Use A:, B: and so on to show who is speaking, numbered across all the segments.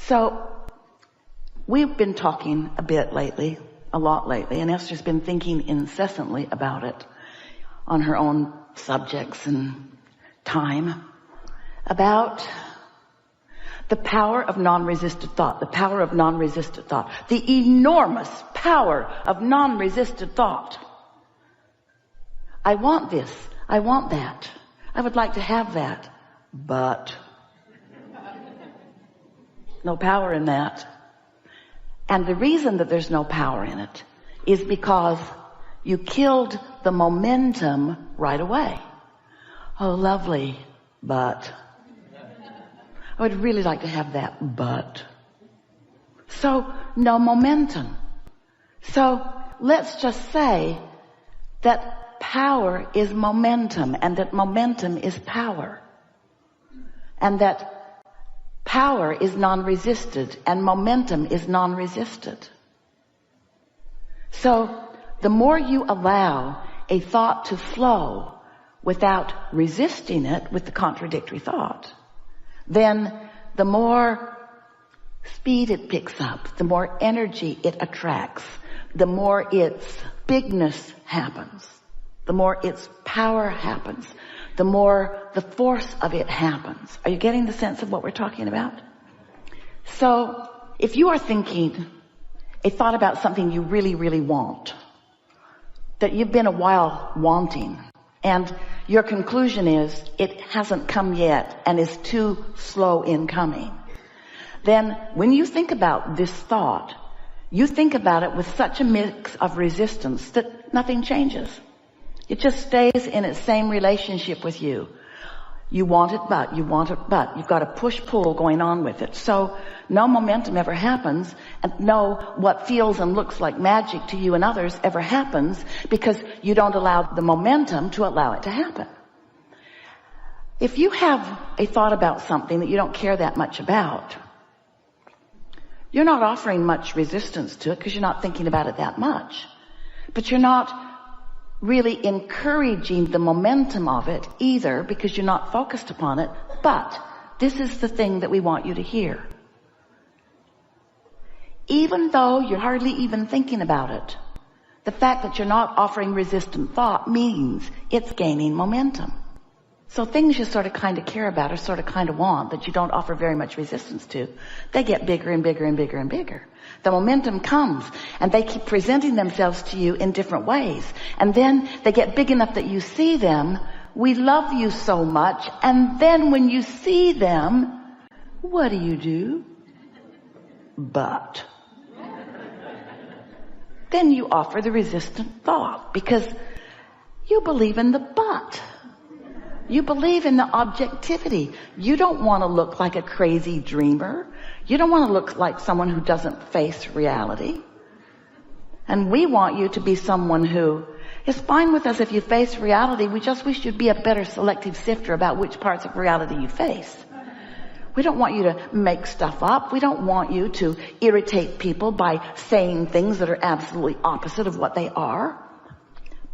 A: So we've been talking a lot lately, and Esther's been thinking incessantly about it on her own subjects and time, about the power of non-resisted thought, the power of non-resisted thought, the enormous power of non-resisted thought. I want this. I want that. I would like to have that, but no power in that. And the reason that there's no power in it is because you killed the momentum right away. Oh, lovely, but I would really like to have that, but. So, no momentum. So, let's just say that power is momentum, and that momentum is power. And that power is non-resisted, and momentum is non-resisted. So, the more you allow a thought to flow without resisting it with the contradictory thought, then the more speed it picks up, the more energy it attracts, the more its bigness happens, the more its power happens, the more the force of it happens. Are you getting the sense of what we're talking about? So, if you are thinking a thought about something you really, really want, that you've been a while wanting, and your conclusion is it hasn't come yet and is too slow in coming, then when you think about this thought, you think about it with such a mix of resistance that nothing changes. It just stays in its same relationship with you. You want it, but you've got a push-pull going on with it. So no momentum ever happens, and no what feels and looks like magic to you and others ever happens, because you don't allow the momentum to allow it to happen. If you have a thought about something that you don't care that much about, you're not offering much resistance to it because you're not thinking about it that much. But you're not really encouraging the momentum of it either, because you're not focused upon it. But this is the thing that we want you to hear. Even though you're hardly even thinking about it, the fact that you're not offering resistant thought means it's gaining momentum. So things you sort of kind of care about or sort of kind of want that you don't offer very much resistance to, they get bigger and bigger and bigger and bigger. The momentum comes, and they keep presenting themselves to you in different ways. And then they get big enough that you see them. We love you so much. And then when you see them, what do? But. Then you offer the resistant thought, because you believe in the but. You believe in the objectivity. You don't want to look like a crazy dreamer. You don't want to look like someone who doesn't face reality. And we want you to be someone who is fine with us if you face reality. We just wish you'd be a better selective sifter about which parts of reality you face. We don't want you to make stuff up. We don't want you to irritate people by saying things that are absolutely opposite of what they are.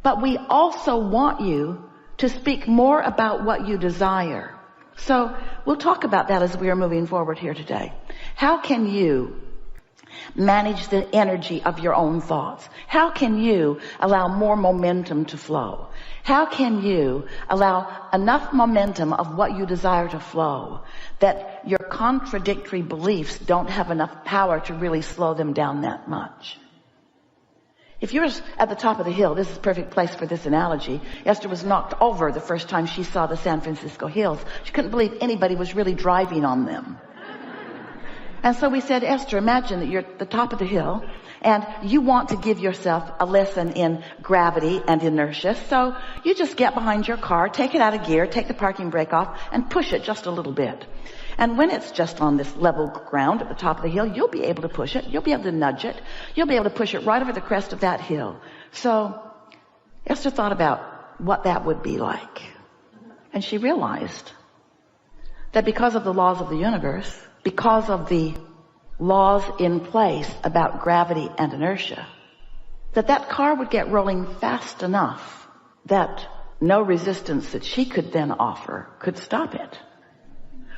A: But we also want you to speak more about what you desire. So we'll talk about that as we are moving forward here today. How can you manage the energy of your own thoughts? How can you allow more momentum to flow? How can you allow enough momentum of what you desire to flow that your contradictory beliefs don't have enough power to really slow them down that much? If you're at the top of the hill, this is a perfect place for this analogy. Esther was knocked over the first time she saw the San Francisco hills. She couldn't believe anybody was really driving on them. And so we said, Esther, imagine that you're at the top of the hill and you want to give yourself a lesson in gravity and inertia. So you just get behind your car, take it out of gear, take the parking brake off, and push it just a little bit. And when it's just on this level ground at the top of the hill, you'll be able to push it. You'll be able to nudge it. You'll be able to push it right over the crest of that hill. So Esther thought about what that would be like. And she realized that because of the laws of the universe, because of the laws in place about gravity and inertia, that car would get rolling fast enough that no resistance that she could then offer could stop it.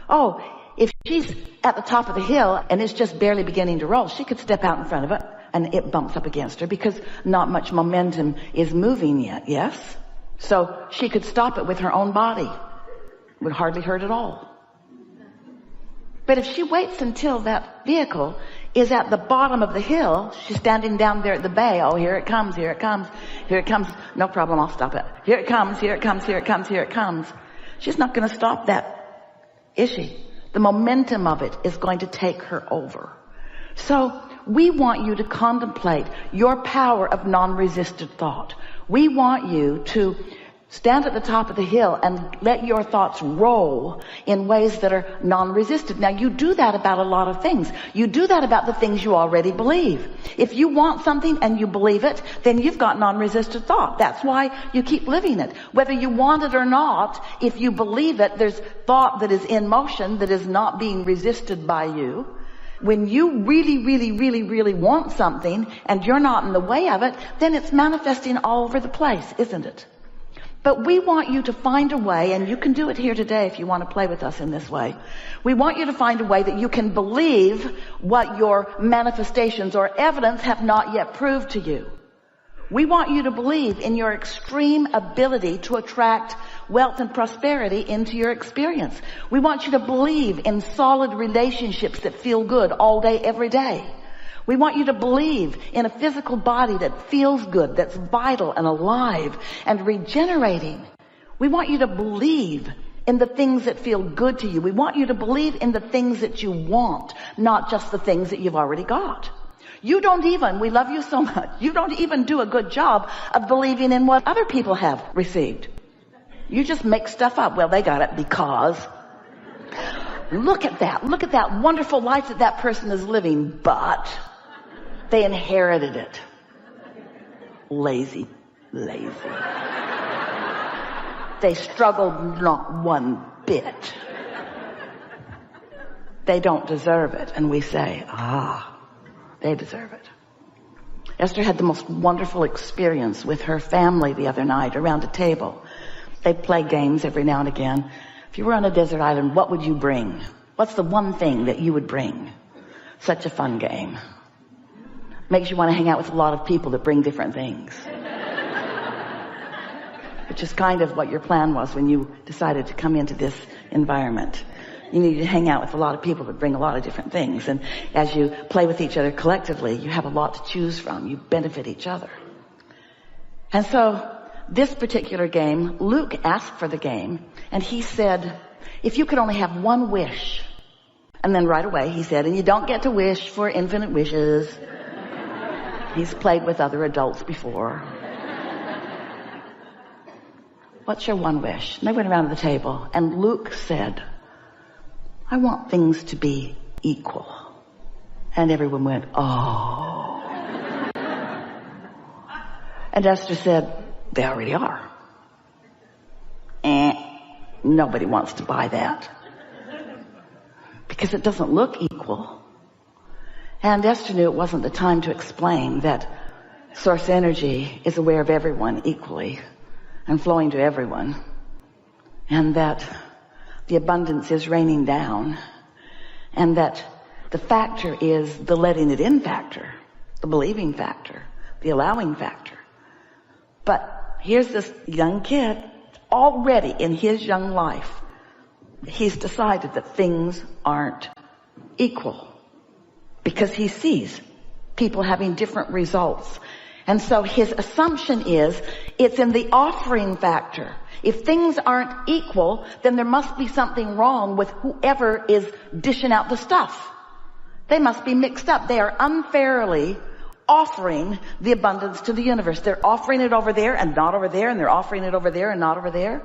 A: Oh, if she's at the top of the hill and it's just barely beginning to roll, she could step out in front of it and it bumps up against her because not much momentum is moving yet, yes? So she could stop it with her own body. It would hardly hurt at all. But if she waits until that vehicle is at the bottom of the hill, she's standing down there at the bay. Oh, here it comes, here it comes, here it comes. No problem, I'll stop it. Here it comes, here it comes, here it comes, here it comes. She's not going to stop that, is she? The momentum of it is going to take her over. So we want you to contemplate your power of non-resistant thought. We want you to stand at the top of the hill and let your thoughts roll in ways that are non-resistant. Now you do that about a lot of things. You do that about the things you already believe. If you want something and you believe it, then you've got non-resistant thought. That's why you keep living it. Whether you want it or not, if you believe it, there's thought that is in motion that is not being resisted by you. When you really want something and you're not in the way of it, then it's manifesting all over the place, isn't it? But we want you to find a way, and you can do it here today if you want to play with us in this way. We want you to find a way that you can believe what your manifestations or evidence have not yet proved to you. We want you to believe in your extreme ability to attract wealth and prosperity into your experience. We want you to believe in solid relationships that feel good all day, every day. We want you to believe in a physical body that feels good, that's vital and alive and regenerating. We want you to believe in the things that feel good to you. We want you to believe in the things that you want, not just the things that you've already got. We love you so much, you don't even do a good job of believing in what other people have received. You just make stuff up. Well, they got it because... Look at that wonderful life that person is living, but they inherited it. Lazy. They struggled not one bit. They don't deserve it. And we say, they deserve it. Esther had the most wonderful experience with her family the other night around a table. They play games every now and again. If you were on a desert island, what would you bring? What's the one thing that you would bring? Such a fun game. Makes you want to hang out with a lot of people that bring different things. Which is kind of what your plan was when you decided to come into this environment. You need to hang out with a lot of people that bring a lot of different things. And as you play with each other collectively, you have a lot to choose from. You benefit each other. And so this particular game, Luke asked for the game, and he said, if you could only have one wish. And then right away he said, and you don't get to wish for infinite wishes. He's played with other adults before. What's your one wish? And they went around the table, and Luke said, I want things to be equal. And everyone went, oh. And Esther said, they already are. Nobody wants to buy that. Because it doesn't look equal. And Esther knew it wasn't the time to explain that source energy is aware of everyone equally and flowing to everyone. And that the abundance is raining down. And that the factor is the letting it in factor, the believing factor, the allowing factor. But here's this young kid, already in his young life, he's decided that things aren't equal because he sees people having different results. And so his assumption is it's in the offering factor. If things aren't equal, then there must be something wrong with whoever is dishing out the stuff. They must be mixed up. They are unfairly offering the abundance to the universe. They're offering it over there and not over there, and they're offering it over there and not over there.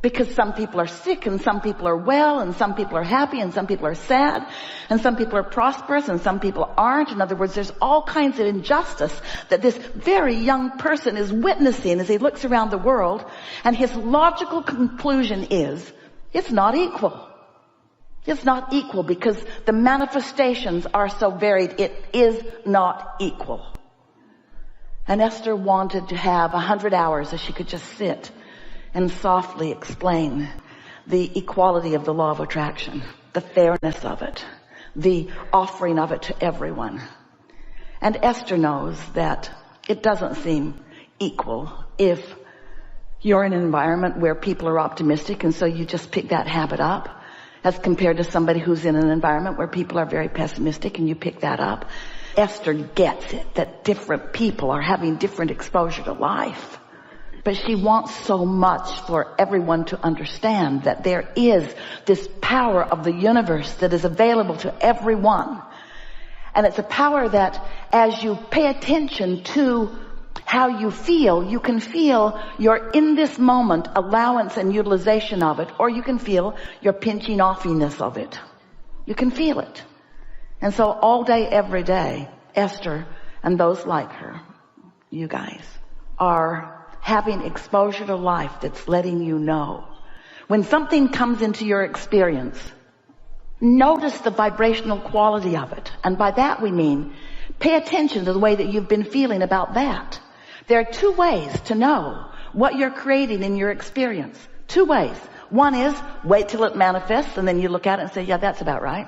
A: Because some people are sick and some people are well and some people are happy and some people are sad and some people are prosperous and some people aren't. In other words, there's all kinds of injustice that this very young person is witnessing as he looks around the world, and his logical conclusion is it's not equal. It's not equal because the manifestations are so varied. It is not equal. And Esther wanted to have 100 hours that she could just sit and softly explain the equality of the law of attraction. the fairness of it, the offering of it to everyone. And Esther knows that it doesn't seem equal if you're in an environment where people are optimistic and so you just pick that habit up, as compared to somebody who's in an environment where people are very pessimistic and you pick that up. Esther gets it, that different people are having different exposure to life. But she wants so much for everyone to understand that there is this power of the universe that is available to everyone. And it's a power that as you pay attention to how you feel, you can feel your in this moment allowance and utilization of it, or you can feel your pinching offiness of it. You can feel it. And so all day, every day, Esther and those like her, you guys, are having exposure to life that's letting you know. When something comes into your experience, notice the vibrational quality of it. And by that we mean, pay attention to the way that you've been feeling about that. There are two ways to know what you're creating in your experience. Two ways. One is wait till it manifests and then you look at it and say, yeah, that's about right.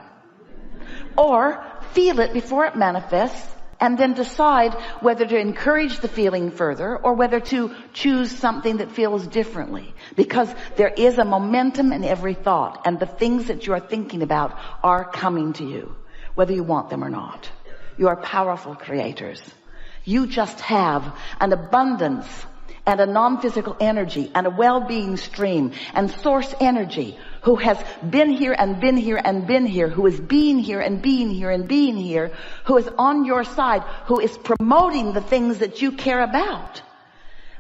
A: Or feel it before it manifests and then decide whether to encourage the feeling further or whether to choose something that feels differently. Because there is a momentum in every thought, and the things that you are thinking about are coming to you, whether you want them or not. You are powerful creators. You just have an abundance and a non-physical energy and a well-being stream and source energy who has been here and been here and been here, who is being here and being here and being here, who is on your side, who is promoting the things that you care about.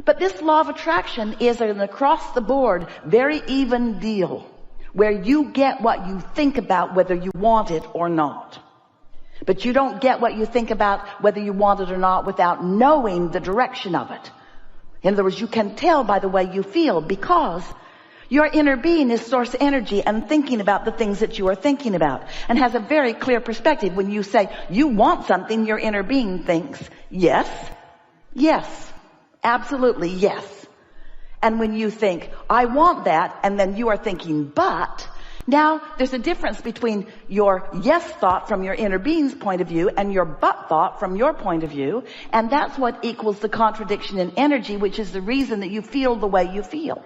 A: But this law of attraction is an across the board, very even deal, where you get what you think about whether you want it or not. But you don't get what you think about whether you want it or not without knowing the direction of it. In other words, you can tell by the way you feel, because your inner being is source energy and thinking about the things that you are thinking about, and has a very clear perspective. When you say you want something, your inner being thinks, yes, yes, absolutely yes. And when you think, I want that, and then you are thinking, but, now there's a difference between your yes thought from your inner being's point of view and your but thought from your point of view. And that's what equals the contradiction in energy, which is the reason that you feel the way you feel.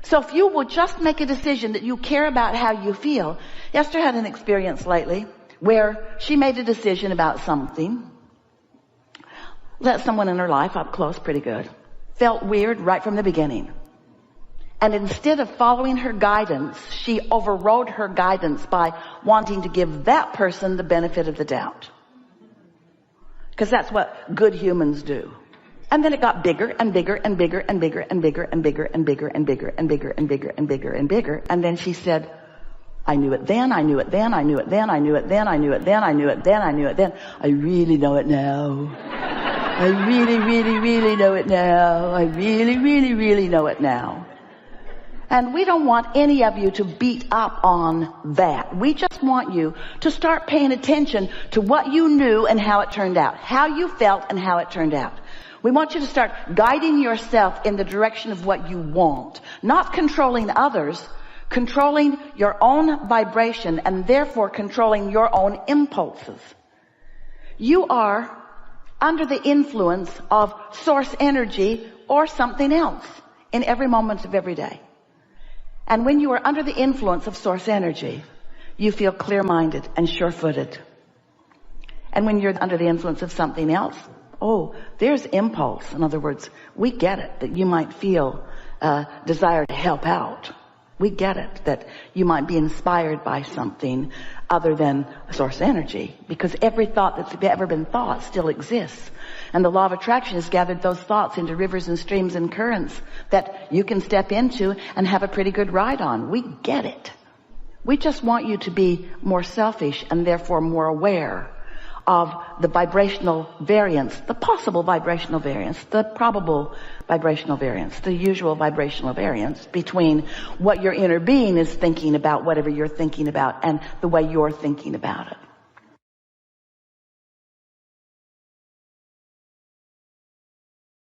A: So if you will just make a decision that you care about how you feel. Esther had an experience lately where she made a decision about something. Let someone in her life up close pretty good. Felt weird right from the beginning. And instead of following her guidance, she overrode her guidance by wanting to give that person the benefit of the doubt. Because that's what good humans do. And then it got bigger and bigger and bigger and bigger and bigger and bigger and bigger and bigger and bigger and bigger and bigger and bigger. And then she said, I knew it then, I knew it then, I knew it then, I knew it then, I knew it then, I knew it then, I knew it then. I really know it now. I really, really, really know it now. I really, really, really know it now. And we don't want any of you to beat up on that. We just want you to start paying attention to what you knew and how it turned out. How you felt and how it turned out. We want you to start guiding yourself in the direction of what you want. Not controlling others, controlling your own vibration and therefore controlling your own impulses. You are under the influence of source energy or something else in every moment of every day. And when you are under the influence of source energy, you feel clear-minded and sure-footed. And when you're under the influence of something else, there's impulse. In other words, we get it that you might feel a desire to help out. We get it that you might be inspired by something other than source energy, because every thought that's ever been thought still exists. And the law of attraction has gathered those thoughts into rivers and streams and currents that you can step into and have a pretty good ride on. We get it. We just want you to be more selfish and therefore more aware of the vibrational variance, the possible vibrational variance, the probable vibrational variance, the usual vibrational variance between what your inner being is thinking about, whatever you're thinking about, and the way you're thinking about it.